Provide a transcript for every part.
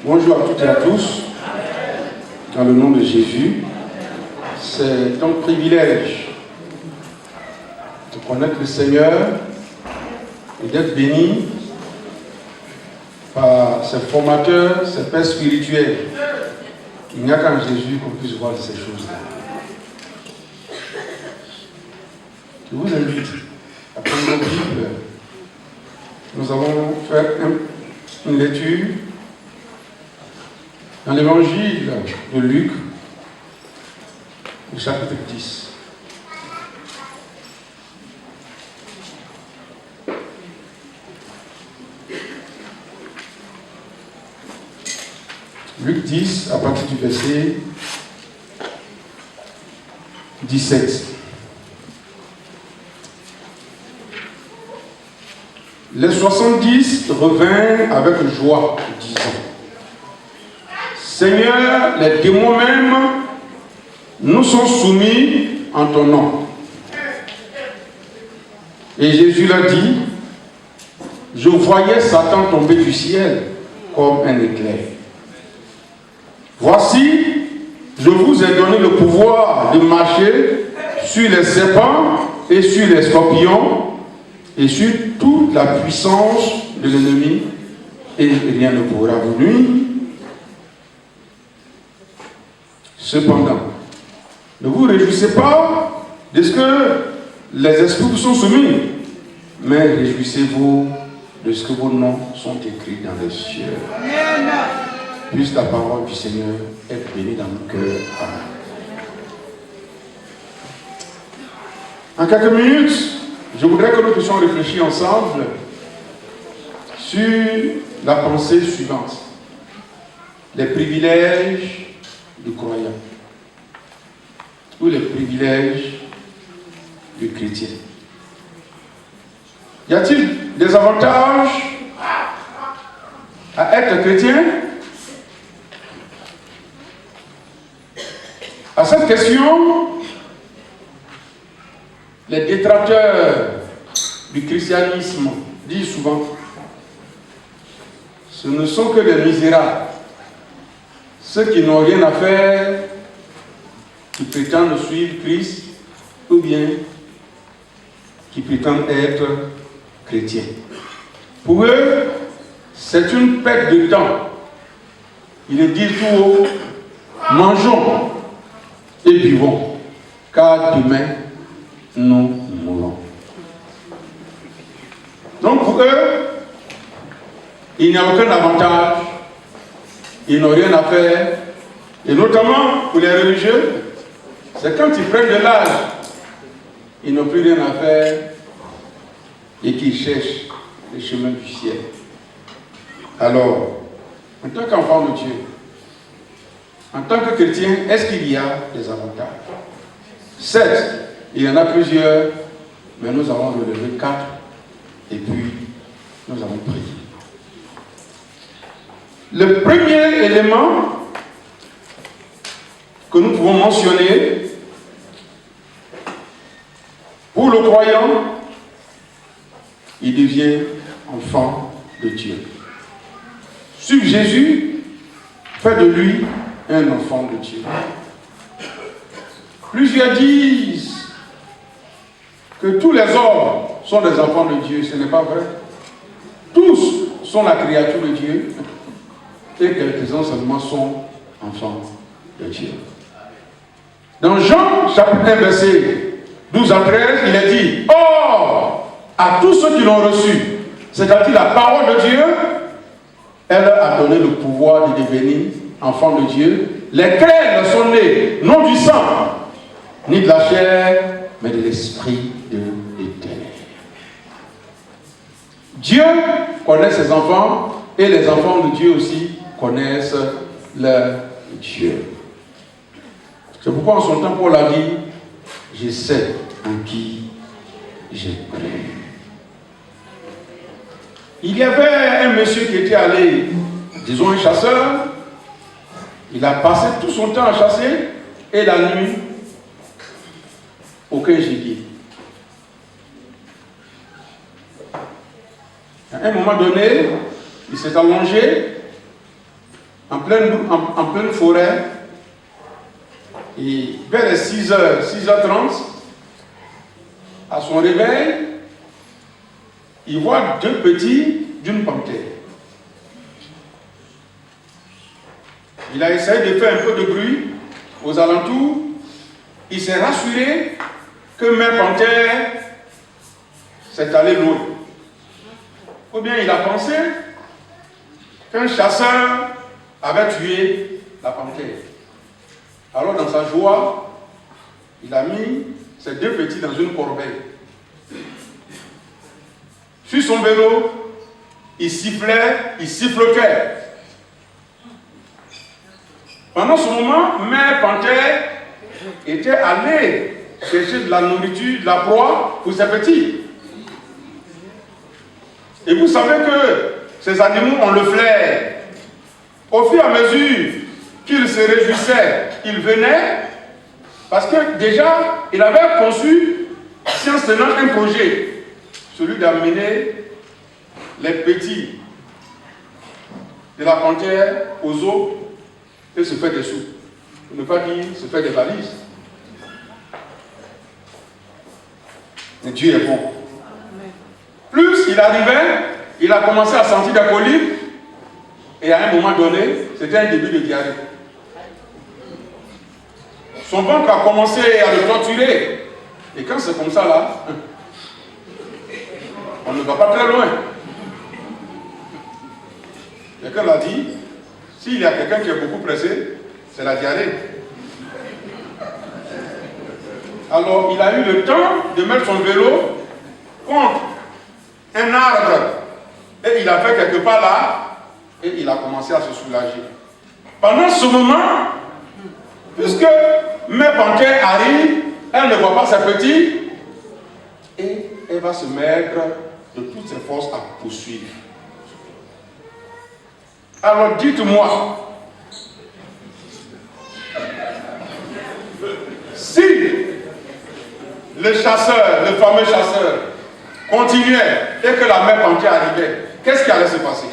Bonjour à toutes et à tous, dans le nom de Jésus. C'est un privilège de connaître le Seigneur et d'être béni par ses formateurs, ses pères spirituels. Il n'y a qu'en Jésus qu'on puisse voir ces choses-là. Je vous invite à prendre vos Bibles. Nous allons faire une lecture dans l'évangile de Luc, au chapitre 10. Luc 10, à partir du verset 17. Les 70 revinrent avec joie, disant: Seigneur, les démons même nous sont soumis en ton nom. Et Jésus leur dit: Je voyais Satan tomber du ciel comme un éclair. Voici, je vous ai donné le pouvoir de marcher sur les serpents et sur les scorpions et sur toute la puissance de l'ennemi, et rien ne pourra vous nuire. Cependant, ne vous réjouissez pas de ce que les esprits vous sont soumis, mais réjouissez-vous de ce que vos noms sont écrits dans les cieux. Amen. Puisse la parole du Seigneur être bénie dans nos cœurs. Amen. En quelques minutes, je voudrais que nous puissions réfléchir ensemble sur la pensée suivante: les privilèges du croyant ou les privilèges du chrétien. Y a-t-il des avantages à être chrétien? À cette question, les détracteurs du christianisme disent souvent: ce ne sont que des misérables, ceux qui n'ont rien à faire, qui prétendent suivre Christ ou bien qui prétendent être chrétiens. Pour eux, c'est une perte de temps. Ils le disent tout haut: mangeons et buvons, car demain nous mourrons. Donc pour eux, il n'y a aucun avantage, ils n'ont rien à faire, et notamment pour les religieux, c'est quand ils prennent de l'âge, ils n'ont plus rien à faire et qu'ils cherchent le chemin du ciel. Alors, en tant qu'enfant de Dieu, en tant que chrétien, est-ce qu'il y a des avantages? Certes, il y en a plusieurs, mais nous avons relevé 4 et puis nous avons prié. Le premier élément que nous pouvons mentionner pour le croyant, il devient enfant de Dieu. Suivre Jésus fait de lui un enfant de Dieu. Plusieurs disent que tous les hommes sont des enfants de Dieu. Ce n'est pas vrai. Tous sont la créature de Dieu et quelques-uns seulement sont enfants de Dieu. Dans Jean, chapitre 1, verset 12 à 13, il est dit: Or, à tous ceux qui l'ont reçu, c'est-à-dire la parole de Dieu, elle a donné le pouvoir de devenir enfants de Dieu, lesquels sont nés, non du sang, ni de la chair, mais de l'Esprit de l'Éternel. Dieu connaît ses enfants, et les enfants de Dieu aussi connaissent leur Dieu. C'est pourquoi en son temps, Paul a dit: je sais en qui j'ai cru. Il y avait un monsieur qui était allé, disons un chasseur. Il a passé tout son temps à chasser, et la nuit, aucun gibier. À un moment donné, il s'est allongé en pleine forêt. Et vers les 6h, 6h30, à son réveil, il voit 2 petits d'une panthère. Il a essayé de faire un peu de bruit aux alentours. Il s'est rassuré que Mère Panthère s'est allée loin. Ou bien il a pensé qu'un chasseur avait tué la panthère. Alors dans sa joie, il a mis ces 2 petits dans une corbeille. Sur son vélo, il sifflait, il sifflotait. Pendant ce moment, Mère Panthère était allée chercher de la nourriture, de la proie pour ses petits. Et vous savez que ces animaux ont le flair. Au fur et à mesure qu'ils se réjouissaient, ils venaient, parce que déjà, il avait conçu, science tenant, un projet, celui d'amener les petits de la panthère aux eaux et se faire des sous. Pour ne pas dire se faire des valises. Mais Dieu est bon. Plus il arrivait, il a commencé à sentir des coliques, et à un moment donné, c'était un début de diarrhée. Son ventre a commencé à le torturer. Et quand c'est comme ça là, on ne va pas très loin. Quelqu'un l'a dit, s'il y a quelqu'un qui est beaucoup pressé, c'est la diarrhée. Alors il a eu le temps de mettre son vélo contre un arbre. Et il a fait quelque part là, et il a commencé à se soulager. Pendant ce moment, puisque Mère Panthère arrive, elle ne voit pas ses petits, et elle va se mettre de toutes ses forces à poursuivre. Alors dites-moi, si le chasseur, le fameux chasseur, continuait et que la Mère Panthère arrivait, qu'est-ce qui allait se passer?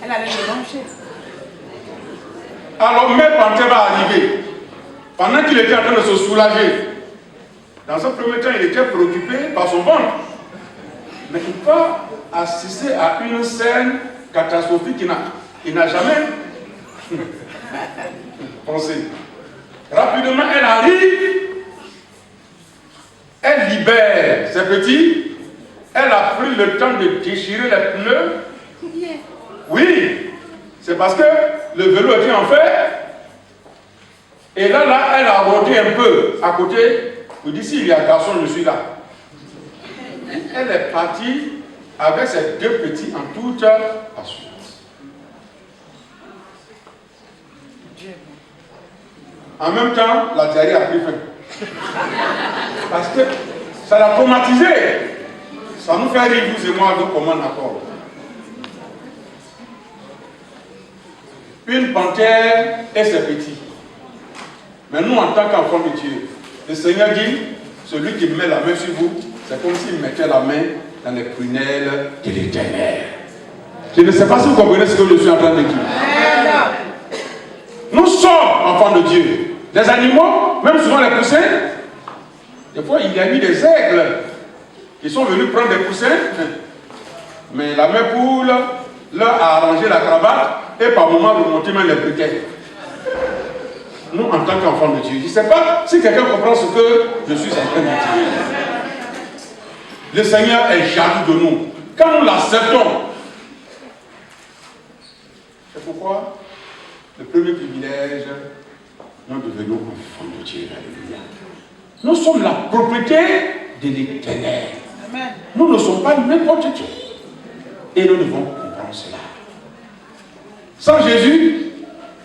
Elle allait le manger. Alors Mère Panthère va arriver. Pendant qu'il était en train de se soulager, dans un premier temps, il était préoccupé par son ventre. Mais il va assister à une scène catastrophique qu'il n'a jamais pensé. Rapidement, elle arrive, elle libère ses petits, elle a pris le temps de déchirer les pneus. Oui, c'est parce que le vélo était en fer. Et là, elle a rôdé un peu à côté. Vous dites, s'il y a un garçon, je suis là. Elle est partie avec ses 2 petits en toute assurance. En même temps, la diarrhée a pris fin. Parce que ça l'a traumatisé. Ça nous fait rire, vous et moi, de commun accord. Une panthère et ses petits. Mais nous, en tant qu'enfants de Dieu, le Seigneur dit, celui qui met la main sur vous, c'est comme s'il mettait la main dans les prunelles de l'Éternel. Je ne sais pas si vous comprenez ce que je suis en train de dire. Nous sommes enfants de Dieu. Les animaux, même souvent les poussins, des fois il y a eu des aigles qui sont venus prendre des poussins, mais la mère poule leur a arrangé la cravate et par moments remonté même les briquets. Nous, en tant qu'enfants de Dieu, je ne sais pas si quelqu'un comprend ce que je suis en train de dire. Le Seigneur est jaloux de nous. Quand nous l'acceptons, c'est pourquoi le premier privilège, nous devenons enfants de Dieu. Alléluia. Nous sommes la propriété de l'Éternel. Nous ne sommes pas n'importe qui. Et nous devons comprendre cela. Sans Jésus,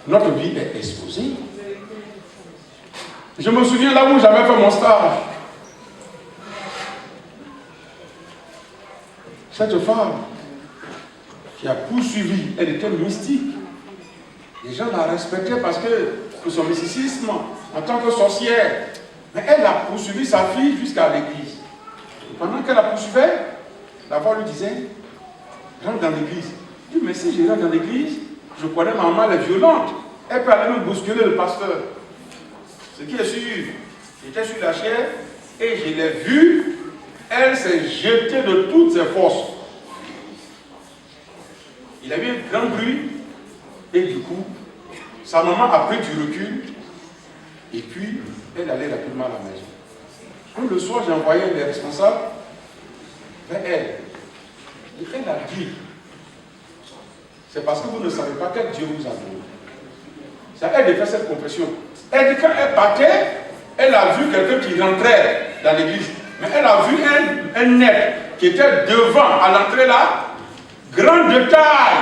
notre vie est exposée. Je me souviens là où j'avais fait mon stage. Cette femme qui a poursuivi, elle était mystique. Les gens la respectaient parce que pour son mysticisme, en tant que sorcière. Mais elle a poursuivi sa fille jusqu'à l'église. Pendant qu'elle la poursuivait, la voix lui disait, rentre dans l'église. Il dit, mais si je rentre dans l'église, je connais ma maman, elle est violente. Elle peut aller me bousculer le pasteur. Ce qui est sûr, j'étais sur la chair et je l'ai vue. Elle s'est jetée de toutes ses forces. Il y avait un grand bruit et du coup, sa maman a pris du recul et puis elle allait rapidement à la maison. Donc, le soir, j'ai envoyé les responsables vers elle. Et elle a dit, c'est parce que vous ne savez pas quel Dieu vous a donné. C'est à elle de faire cette confession. Elle dit quand elle partait, elle a vu quelqu'un qui rentrait dans l'église. Mais elle a vu un être qui était devant, à l'entrée là, grand de taille.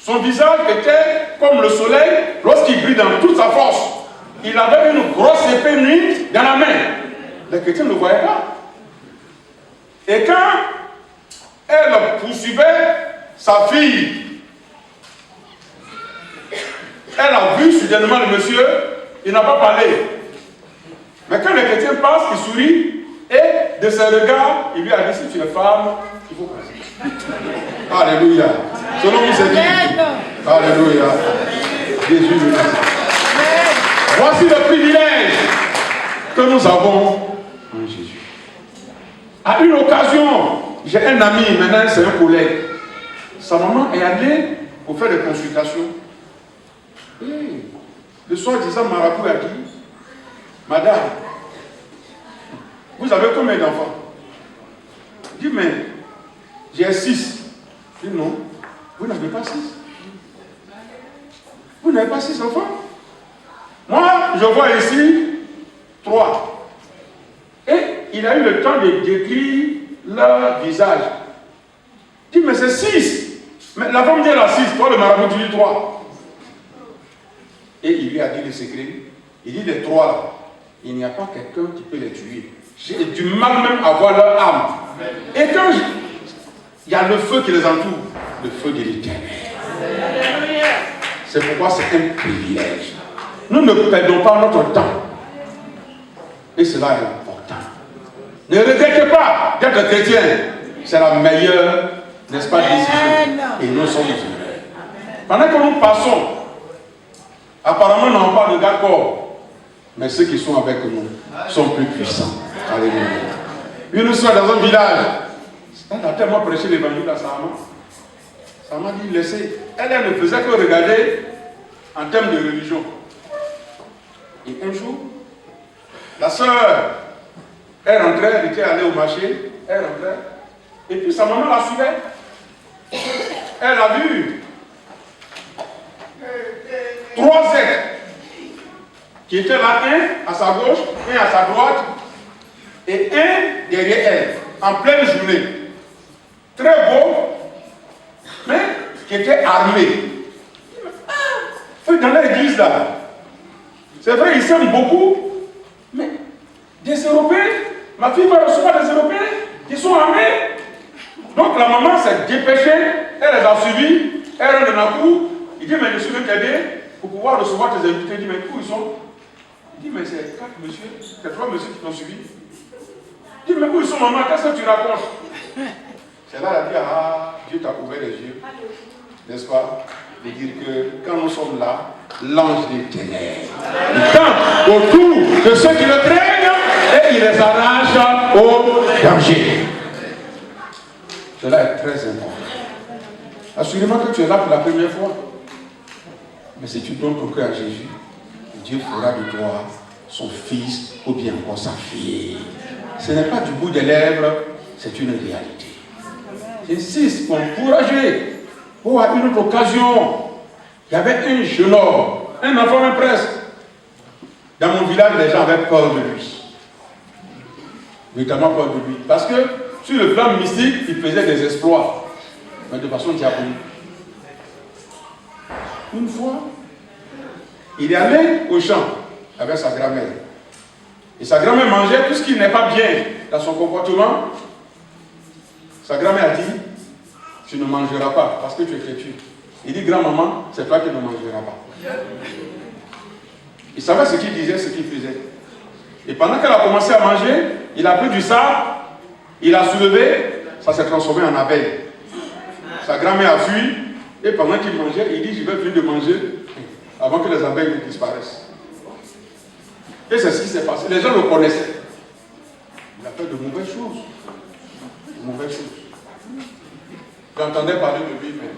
Son visage était comme le soleil lorsqu'il brille dans toute sa force. Il avait une grosse épée nuit dans la main. Les chrétiens ne le voyaient pas. Et quand elle poursuivait sa fille, elle a vu soudainement le monsieur, il n'a pas parlé. Mais quand les chrétiens passent, il sourit, et de ses regards, il lui a dit, si tu es femme, il faut passer. Alléluia. Selon vous, c'est dit. Alléluia. Jésus le Christ. Voici le privilège que nous avons en Jésus. À une occasion, j'ai un ami, maintenant c'est un collègue. Sa maman est allée pour faire des consultations. Et le soi-disant marabout a dit, madame, vous avez combien d'enfants? Je dis, mais j'ai 6. Je dis, non, vous n'avez pas 6. Vous n'avez pas 6 enfants? Moi, je vois ici 3. Et il a eu le temps de décrire leur visage. Je dis, mais c'est 6. Mais la femme dit, elle a 6. Toi, le marabout, tu dis 3. Et il lui a dit le secret. Il dit, les 3 là, il n'y a pas quelqu'un qui peut les tuer. J'ai du mal même à voir leur âme. Et quand il y a le feu qui les entoure, le feu de l'Éternel. C'est pourquoi c'est un privilège. Nous ne perdons pas notre temps. Et cela est important. Ne regrettez pas d'être chrétien. C'est la meilleure, n'est-ce pas, décision. Et nous sommes heureux. Pendant que nous passons, apparemment, nous n'avons pas de d'accord. Mais ceux qui sont avec nous sont plus puissants. Alléluia. Une soeur dans un village, elle a tellement prêché l'évangile à sa maman. Sa maman dit, laissez. Elle ne faisait que regarder en termes de religion. Et un jour, la soeur, elle rentrait, elle était allée au marché, elle rentrait, et puis sa maman la suivait. Elle a vu 3 êtres qui étaient là, un à sa gauche, un à sa droite, et un derrière elle, en pleine journée. Très beau, mais qui était armé. Dans l'église là, c'est vrai, ils s'aiment beaucoup, mais des Européens, ma fille va recevoir des Européens qui sont armés. Donc la maman s'est dépêchée, elle les a suivis, elle rentre dans la cour, il dit, mais je suis venu t'aider pour pouvoir recevoir tes invités. Il dit, mais où ils sont? Il dit, mais c'est 4 messieurs, c'est 3 messieurs qui t'ont suivi. Il dit, mais où ils sont, maman? Qu'est-ce que tu racontes? C'est là, elle a dit, ah, Dieu t'a ouvert les yeux, n'est-ce pas? De dire que quand nous sommes là, l'ange des ténèbres campe autour de ceux qui le craignent et il les arrache au danger. Cela est très important. Assurément que tu es là pour la première fois. Mais si tu donnes ton cœur à Jésus, Dieu fera de toi son fils ou bien encore sa fille. Ce n'est pas du bout des lèvres, c'est une réalité. J'insiste pour encourager. Oh, à une autre occasion, il y avait un jeune homme, un enfant même presque. Dans mon village, les gens avaient peur de lui. Véritablement peur de lui. Parce que sur le plan mystique, il faisait des exploits, mais de façon diabolique. Une fois, il est allé au champ avec sa grand-mère. Et sa grand-mère mangeait tout ce qui n'est pas bien dans son comportement. Sa grand-mère a dit, tu ne mangeras pas parce que tu es chrétien. Il dit, grand-maman, c'est toi qui ne mangeras pas. Il savait ce qu'il disait, ce qu'il faisait. Et pendant qu'elle a commencé à manger, il a pris du sable, il a soulevé, ça s'est transformé en abeille. Sa grand-mère a fui, et pendant qu'il mangeait, il dit, je vais finir de manger avant que les abeilles disparaissent. Et c'est ce qui s'est passé. Les gens le connaissaient. Il a fait de mauvaises choses. De mauvaises choses. J'entendais parler de lui, mais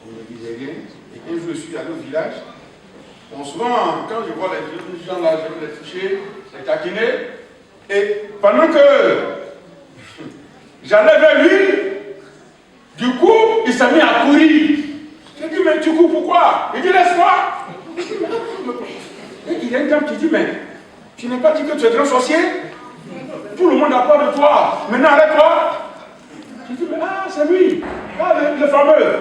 je ne disais rien. Et un jour, je suis allé au village. Bon, souvent, quand je vois les gens là, je vais les toucher, les taquiner. Et pendant que j'allais vers lui, du coup, il s'est mis à courir. J'ai dit, mais tu cours pourquoi? Il dit, laisse-moi. Et il y a un temps qui dit, mais tu n'as pas dit que tu es grand sorcier? Tout le monde a peur de toi. Maintenant, arrête-toi. J'ai dit, mais ah, c'est lui. Ah, le fameux.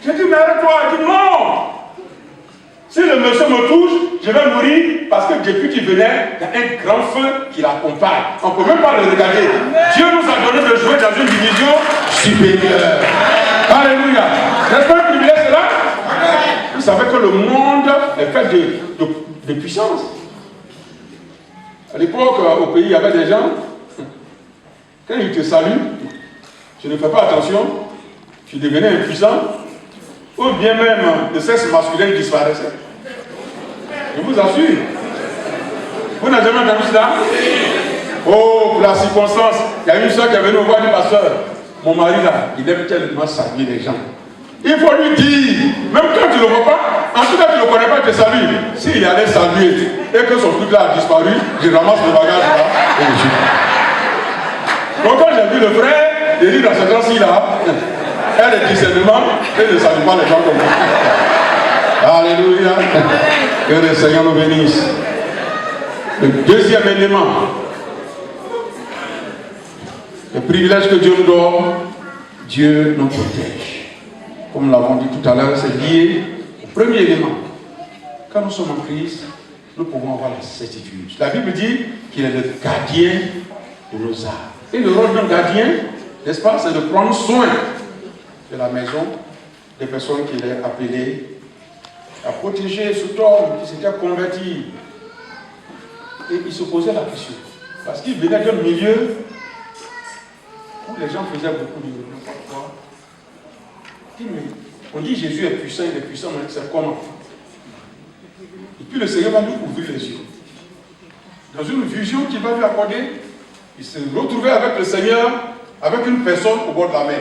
J'ai dit, mais arrête-toi. Il dit, non. Si le monsieur me touche, je vais mourir parce que depuis qu'il venait, il y a un grand feu qui l'accompagne. On ne peut même pas le regarder. Dieu nous a donné de jouer dans une division supérieure. Alléluia. N'est-ce pas un privilège cela? Vous savez que le monde est fait de puissance. À l'époque, au pays, il y avait des gens, quand ils te saluent, tu ne fais pas attention, tu devenais impuissant, ou bien même le sexe masculin disparaissait. Je vous assure. Vous n'avez jamais entendu cela? Oh, pour la circonstance, il y a une soeur qui est venue au voir du pasteur. Mon mari là, il aime tellement saluer les gens. Il faut lui dire, même quand tu ne le vois pas, en tout cas tu ne le connais pas, tu te salues. S'il allait saluer et que son truc là a disparu, je ramasse le bagage là et je suis. Donc quand j'ai vu le frère, il dit dans ce temps-ci là, elle est discernement et ne salue pas les gens comme ça. Alléluia. Que le Seigneur nous bénisse. Le deuxième élément, le privilège que Dieu nous donne, Dieu nous protège. Comme nous l'avons dit tout à l'heure, c'est lié au premier élément. Quand nous sommes en Christ, nous pouvons avoir la certitude. La Bible dit qu'il est le gardien de nos âmes. Et le rôle d'un gardien, n'est-ce pas, c'est de prendre soin de la maison des personnes qu'il est appelé à protéger cet homme qui s'était converti. Et il se posait la question. Parce qu'il venait d'un milieu où les gens faisaient beaucoup de n'importe quoi. On dit Jésus est puissant, il est puissant, mais c'est comment? Et puis le Seigneur va lui ouvrir les yeux. Dans une vision qu'il va lui accorder, il s'est retrouvé avec le Seigneur, avec une personne au bord de la mer.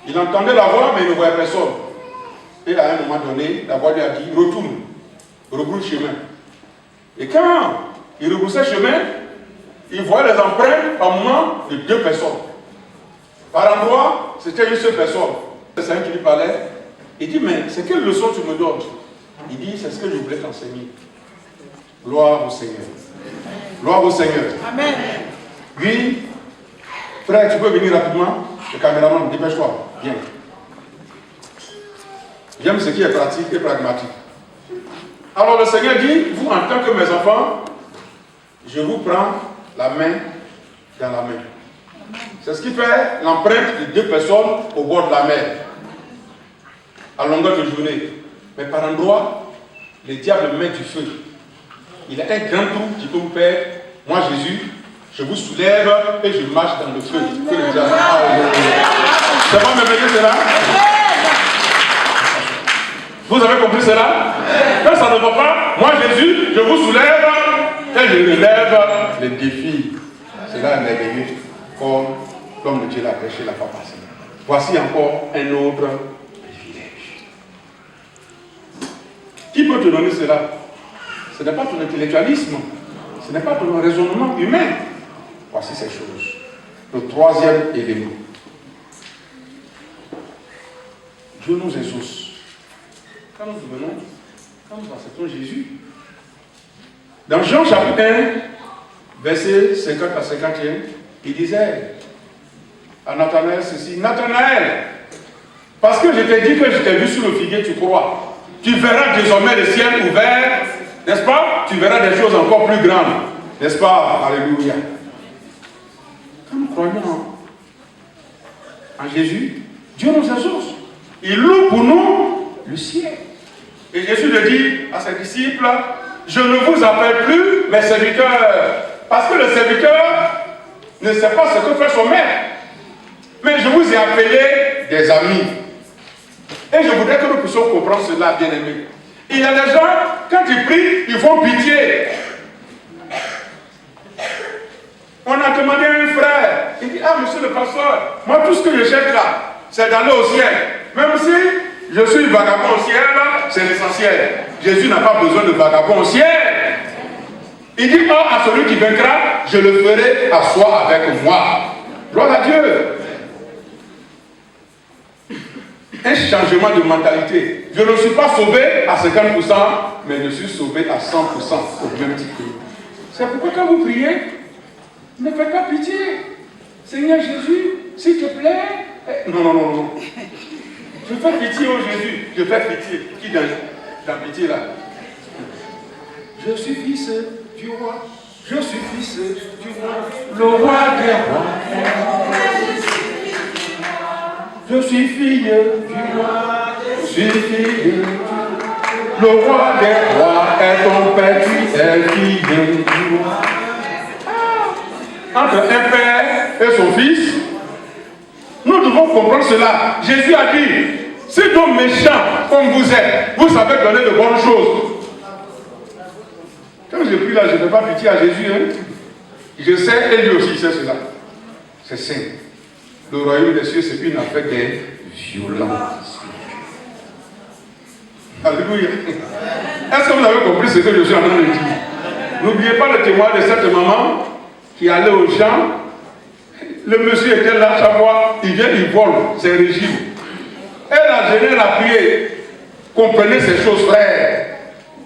Il entendait la voix, mais il ne voyait personne. Et à un moment donné, la voix lui a dit, retourne, rebrousse chemin. Et quand il rebroussait chemin, il voyait les empreintes par moment de 2 personnes. Par endroit, c'était une seule personne. Le Seigneur qui lui parlait, il dit, mais c'est quelle leçon tu me donnes? Il dit, c'est ce que je voulais t'enseigner. Gloire au Seigneur. Gloire au Seigneur. Amen. Oui, frère, tu peux venir rapidement? Le caméraman, dépêche-toi. Viens. J'aime ce qui est pratique et pragmatique. Alors le Seigneur dit, vous en tant que mes enfants, je vous prends la main dans la main. C'est ce qui fait l'empreinte de 2 personnes au bord de la mer, à longueur de journée. Mais par endroit, le diable met du feu. Il a un grand trou qui peut vous faire. Moi, Jésus, je vous soulève et je marche dans le feu. Que le diable. Ça va me mener cela? Vous avez compris cela? Quand ça ne va pas, moi, Jésus, je vous soulève et je relève les défis. Cela est merveilleux. Comme l'homme de Dieu l'a prêché la fois passée. Voici encore un autre privilège. Qui peut te donner cela? Ce n'est pas ton intellectualisme, ce n'est pas ton raisonnement humain. Voici ces choses. Le troisième élément. Dieu nous exauce. Quand nous venons, quand nous acceptons Jésus, dans Jean chapitre 1, verset 50 à 51, il disait à Nathanaël ceci, Nathanaël, parce que je t'ai dit que je t'ai vu sous le figuier, tu crois. Tu verras désormais le ciel ouvert, n'est-ce pas? Tu verras des choses encore plus grandes, n'est-ce pas? Alléluia. Quand nous croyons en Jésus, Dieu nous exauce. Il loue pour nous le ciel. Et Jésus le dit à ses disciples, je ne vous appelle plus mes serviteurs, parce que le serviteur ne sait pas ce que fait son maître. Mais je vous ai appelé des amis. Et je voudrais que nous puissions comprendre cela, bien aimé. Il y a des gens, quand ils prient, ils font pitié. On a demandé à un frère, il dit, ah monsieur le pasteur, moi tout ce que je cherche là, c'est d'aller au ciel. Même si je suis vagabond au ciel, c'est l'essentiel. Jésus n'a pas besoin de vagabond au ciel. Il dit, oh, à celui qui vaincra, je le ferai asseoir avec moi. Gloire à Dieu. Un changement de mentalité. Je ne suis pas sauvé à 50%, mais je suis sauvé à 100% au même titre. C'est pourquoi quand vous priez, ne faites pas pitié. Seigneur Jésus, s'il te plaît. Non. Je fais pitié au Jésus. Je fais pitié. Qui dans pitié là? Je suis fils du roi. Je suis fils du roi. Le roi des rois. Je suis fille du roi. Je suis fille du roi. Le roi des rois est ton père. Tu es fille du roi. Entre un père et son fils, nous devons comprendre cela. Jésus a dit, si donc méchants comme vous êtes, vous savez donner de bonnes choses. Quand je prie là, je ne fais pas pitié à Jésus. Hein? Je sais, et lui aussi il sait cela. C'est simple. Le royaume des cieux, c'est une affaire des violents. Alléluia. Est-ce que vous avez compris ce que je suis en train de dire? N'oubliez pas le témoin de cette maman qui allait au champ. Le monsieur était là chaque fois, il vient, il vole, c'est régime. Elle a gêné la prière. Comprenez ces choses, frère.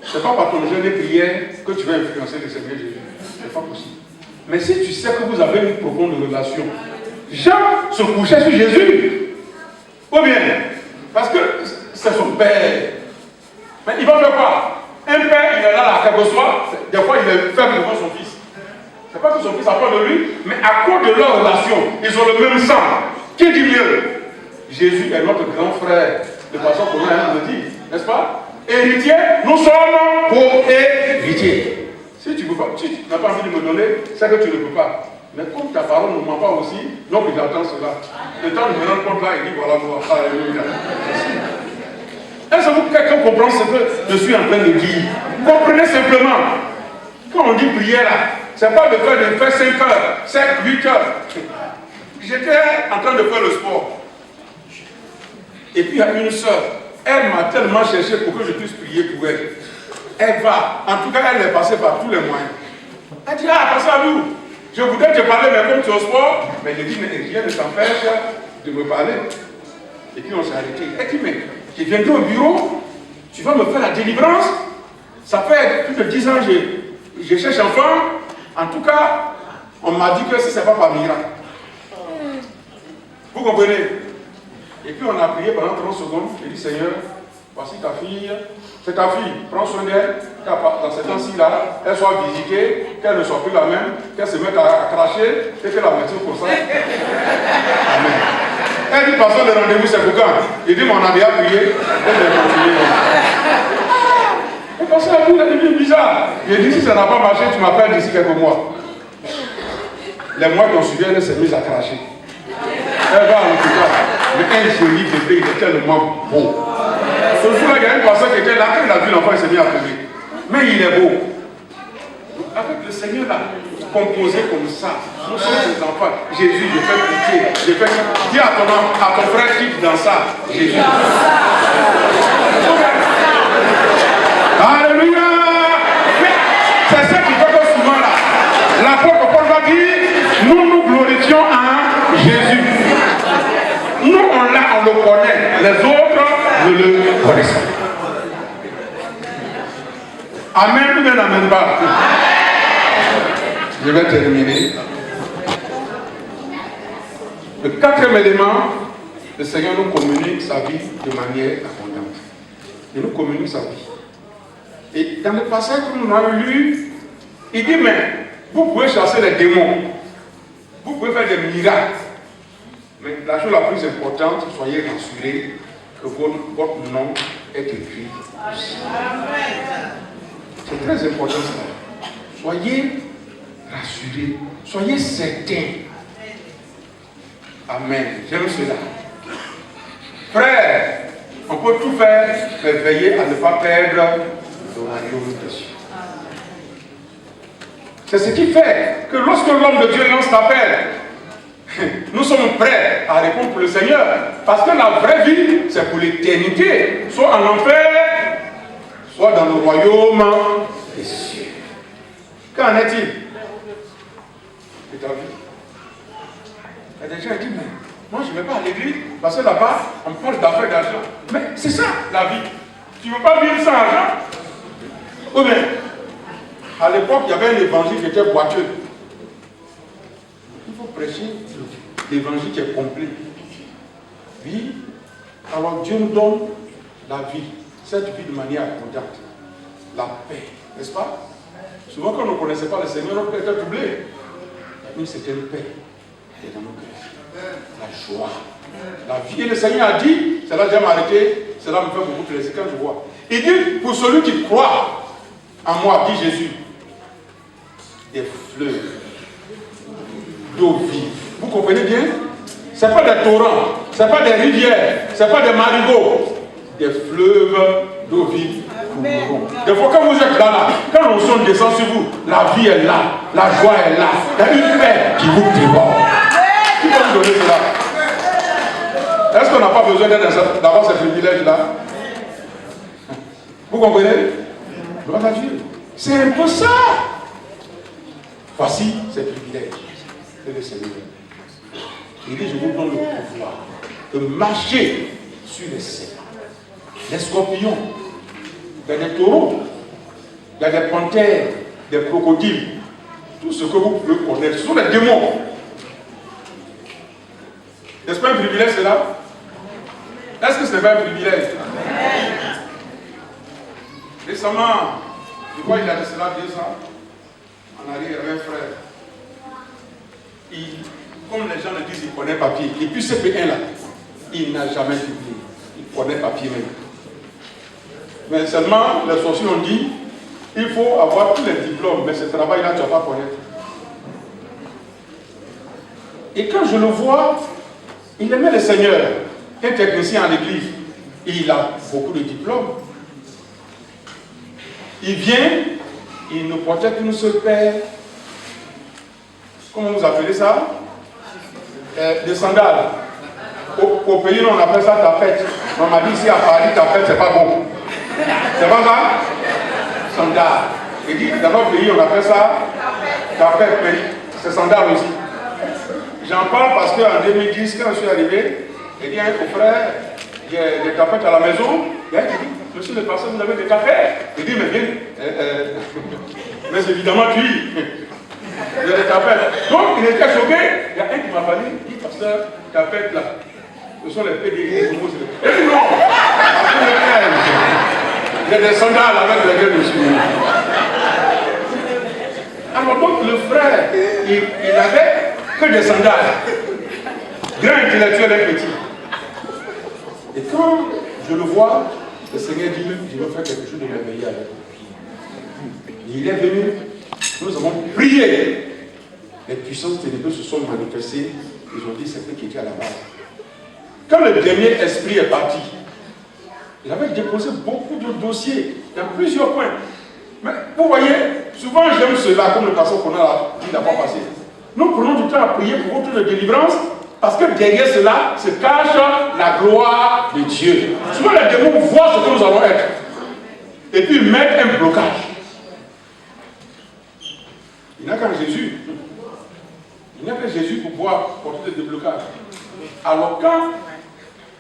Ce n'est pas par ton jeûne et prière que tu vas influencer le Seigneur Jésus. Ce n'est pas possible. Mais si tu sais que vous avez une profonde relation, Jean se couchait sur Jésus. Ou bien, parce que c'est son père. Mais il va faire quoi? Un père, il est là, quelque soit, des fois il est faible devant son fils. Ce n'est pas que son fils a peur de lui, mais à cause de leur relation, ils ont le même sang. Qui dit mieux? Jésus est notre grand frère, de façon qu'on a le dit, n'est-ce pas? Héritier, nous sommes pour héritier. Si tu n'as pas envie de me donner, c'est que tu ne peux pas. Mais comme ta parole ne ment pas aussi, donc j'attends cela. Le temps de me rendre compte là, il dit voilà moi. Alléluia. Est-ce que quelqu'un comprend ce que je suis en train de dire? Comprenez simplement. Quand on dit prière là, c'est pas le fait de faire 5 heures, 7, 8 heures. J'étais en train de faire le sport. Et puis il y a une soeur, elle m'a tellement cherché pour que je puisse prier pour elle. Elle va, en tout cas elle est passée par tous les moyens. Elle dit, ah, passe à nous. Je voudrais te parler, mais comme tu es au sport, mais je dis, mais rien ne t'empêche de me parler. Et puis on s'est arrêté. Elle dit, mais je viendrai au bureau, tu vas me faire la délivrance. Ça fait plus de 10 ans que je cherche enfant. En tout cas, on m'a dit que si ce n'est pas par miracle. Vous comprenez? Et puis on a prié pendant 30 secondes. J'ai dit, Seigneur, voici ta fille. C'est ta fille. Prends soin d'elle. Dans ces temps-ci là, elle soit visitée, qu'elle ne soit plus la même, qu'elle se mette à cracher et que la médecine pour ça. Amen. Elle dit, pasteur, le rendez-vous c'est pour quand? Il dit, mais on a déjà prié. Et je vais continuer. Et pasteur, la vie est devenue bizarre. J'ai dit, si ça n'a pas marché, tu m'appelles d'ici quelques mois. Les mois qu'on suivait, elle s'est mise à cracher. Elle va en tout cas. Mais un joli bébé, il est tellement beau. Ce jour-là, il y a une personne qui était là, quand il a vu l'enfant, il s'est mis à pleurer. Mais il est beau. Avec le Seigneur là, composé comme ça, nous sommes ses enfants. Jésus, je fais pitié. Dis à ton frère qui dans ça, Jésus. Alléluia. C'est ça qui fait que souvent là, l'apôtre Paul va dire, nous nous glorifions en Jésus. Nous on l'a, on le connaît. Les autres ne le connaissent pas. Amen ou bien n'amen pas? Je vais terminer. Le 4e élément, le Seigneur nous communique sa vie de manière abondante. Il nous communique sa vie. Et dans le passage que nous avons lu, il dit, mais vous pouvez chasser les démons. Vous pouvez faire des miracles. Mais la chose la plus importante, soyez rassurés que votre nom est écrit. C'est très important ça. Soyez rassurés, soyez certains. Amen. J'aime cela. Frère, on peut tout faire, mais veiller à ne pas perdre le royaume de Dieu. C'est ce qui fait que lorsque l'homme de Dieu lance l'appel, nous sommes prêts à répondre pour le Seigneur. Parce que la vraie vie, c'est pour l'éternité. Soit en enfer, soit dans le royaume des cieux. Qu'en est-il de ta vie? Il y a des gens qui disent, mais moi je ne vais pas à l'église parce que là-bas, on me parle d'affaires d'argent. Mais c'est ça la vie. Tu ne veux pas vivre sans argent? Ou bien, à l'époque, il y avait un évangile qui était boiteux. Il faut prêcher l'évangile qui est complet. Oui, alors Dieu nous donne la vie, cette vie de manière abondante, la paix, n'est-ce pas? Souvent, quand on ne connaissait pas le Seigneur, on était troublé. Mais c'était une paix qui est dans nos cœurs, la joie, la vie. Et le Seigneur a dit, cela j'aime arrêter, cela me fait beaucoup plaisir quand je vois. Il dit, pour celui qui croit en moi, dit Jésus, des fleuves d'eau vive. Vous comprenez bien? Ce n'est pas des torrents, ce n'est pas des rivières, ce n'est pas des marigots, des fleuves d'eau vive. Des fois, quand vous êtes là, quand l'onction descend sur vous, la vie est là, la joie est là, il y a une paix qui vous déborde. Qui peut vous donner cela? Est-ce qu'on n'a pas besoin d'avoir ce privilège-là? Vous comprenez? Gloire à Dieu. C'est un peu ça. Voici ces privilèges que le Seigneur. Il dit, je vous donne le pouvoir de marcher sur les serpents, les scorpions, il y a des taureaux, il y a des panthères, des crocodiles, tout ce que vous pouvez connaître, ce sont des démons. N'est-ce pas un privilège cela? Est-ce que ce n'est pas un privilège? Récemment, je crois qu'il y a de cela 2 ans, en arrière, il y avait un frère. Comme les gens le disent, il connaît papier. Et puis CP1 là, il n'a jamais publié. Il connaît papier même. Mais seulement, les sorciers ont dit, il faut avoir tous les diplômes, mais ce travail-là, tu ne vas pas connaître. Et quand je le vois, il aimait le Seigneur, un technicien à l'église. Il a beaucoup de diplômes. Il vient, il ne portait qu'une seule paire. Comment vous appelez ça? Des sandales. Au pays, on appelle ça tapette. On m'a dit ici à Paris, tapette, c'est pas bon. C'est pas ça? Sandales. Il dit, dans notre pays, on appelle ça tapette, mais c'est sandales aussi. J'en parle parce qu'en 2010, quand je suis arrivé, il dit à un frère, il y a des tapettes à la maison. Il dit, monsieur le pasteur, vous avez des tapettes? Il dit, mais viens. Mais évidemment, tu il y a des tapettes. Donc, il était choqué. Il y a un qui m'a parlé, il dit, pasteur, tapettes là, ce sont les PDI. Il dit, non, il y a des sandales avec les gueules dessus. Alors, donc, le frère, il avait que des sandales. Grand intellectuel et petit. Et quand je le vois, le Seigneur dit, je veux faire quelque chose de merveilleux avec lui. Il est venu, nous avons prié. Les puissances ténébreuses se sont manifestées. Ils ont dit, c'est ce qui était à la base. Quand le dernier esprit est parti, il avait déposé beaucoup de dossiers dans plusieurs points. Mais vous voyez, souvent j'aime cela, comme le pasteur qu'on a dit la fois passée. Nous prenons du temps à prier pour votre délivrance, parce que derrière cela se cache la gloire de Dieu. Souvent les démons voient ce que nous allons être. Et puis mettent un blocage. Il n'y a qu'un Jésus. Il n'y a que Jésus pour pouvoir porter le déblocage. Alors quand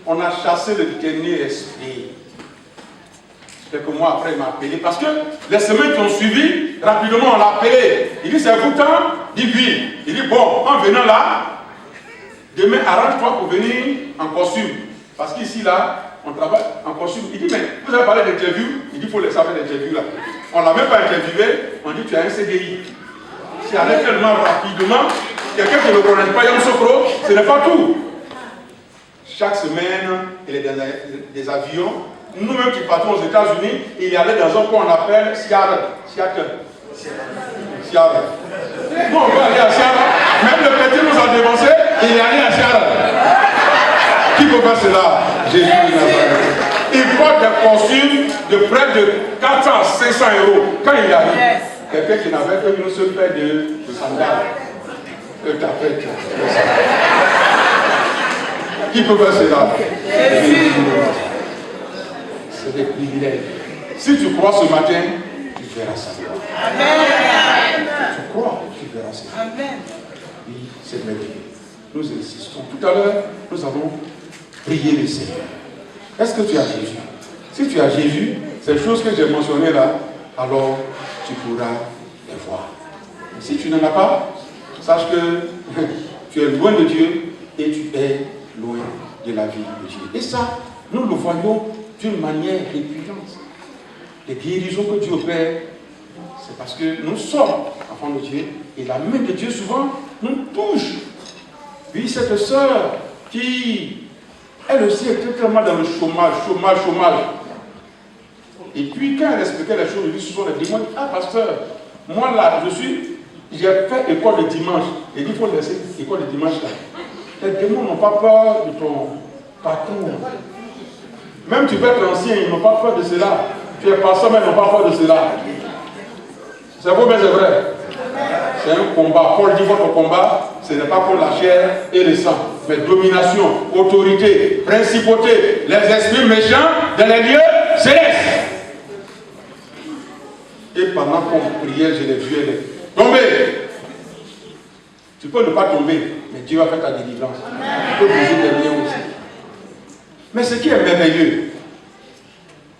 on a chassé le dernier esprit, quelques mois après, il m'a appelé. Parce que les semaines qui ont suivi, rapidement on l'a appelé. Il dit, c'est vous temps? Il dit oui. Il dit, bon, en venant là, demain arrange-toi pour venir en costume. Parce qu'ici là, on travaille en costume. Il dit, mais vous avez parlé d'interview? Il dit, il faut laisser faire l'interview là. On ne l'a même pas interviewé, on dit, tu as un CDI. C'est allé tellement rapidement, quelqu'un qui ne le connaît pas, Yam Sokro, ce n'est pas tout. Chaque semaine, il est dans des avions. Nous-mêmes qui partons aux États-Unis, il y allait dans un coin qu'on appelle Seattle. Nous, on va aller à Seattle. Même le petit nous a dépensé, il n'y a rien à faire. Qui peut faire cela? Jésus de Nazareth. Il porte des costumes de près de 400 à 500 euros. Quand il arrive, quelqu'un qui n'avait qu'une seule paire de sandales, que tapette. Qui peut faire cela? C'est des privilèges. Si tu crois ce matin, tu verras ça. Amen. Tu crois, tu verras ça. Amen. Oui, c'est merveilleux. Nous insistons. Tout à l'heure, nous avons prié le Seigneur. Est-ce que tu as Jésus? Si tu as Jésus, ces choses que j'ai mentionnées là, alors tu pourras les voir. Si tu n'en as pas, sache que tu es loin de Dieu et tu es loin de la vie de Dieu. Et ça, nous le voyons d'une manière évidente. Les guérisons que Dieu opère, c'est parce que nous sommes enfants de Dieu et la main de Dieu souvent nous touche. Oui, cette sœur qui, elle aussi était tellement dans le chômage. Et puis quand elle expliquait les choses, elle dit souvent les démons, ah pasteur, moi là, j'ai fait école le dimanche. Et il faut laisser l'école le dimanche là. Les démons n'ont pas peur de ton parcours. Même tu peux être ancien, ils n'ont pas peur de cela. Tu es pasteur, mais ils n'ont pas peur de cela. C'est vrai, mais c'est vrai. C'est un combat. Paul dit votre combat, ce n'est pas pour la chair et le sang, mais domination, autorité, principauté, les esprits méchants dans les lieux célestes. Et pendant qu'on priait, je l'ai vu, elle est tombée. Tu peux ne pas tomber, mais Dieu va faire ta délivrance. Tu peux briser tes liens aussi. Mais ce qui est merveilleux,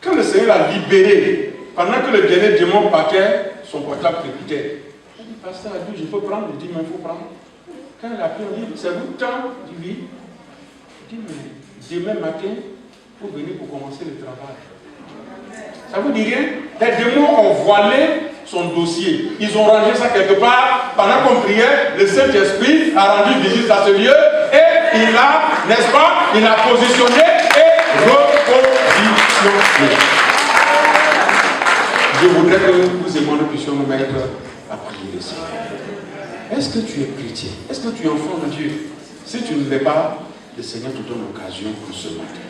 quand le Seigneur l'a libéré, pendant que le dernier démon partait, son portable crépitait. Il dit, pasteur, je peux prendre? Il dit, mais il faut prendre. Quand il a pris, on dit, c'est vous temps? Il dit, oui. Il dit, mais demain matin, il faut venir pour commencer le travail. Ça vous dit rien? Les démons ont voilé son dossier. Ils ont rangé ça quelque part. Pendant qu'on priait, le Saint-Esprit a rendu visite à ce lieu et il a, n'est-ce pas, il a positionné et repositionné. Je voudrais que nous aimons, nous puissions nous mettre à prier le Seigneur. Est-ce que tu es chrétien? Est-ce que tu es enfant de Dieu? Si tu ne l'es pas, le Seigneur te donne l'occasion pour ce matin,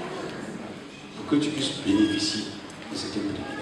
pour que tu puisses bénéficier de cette privilège.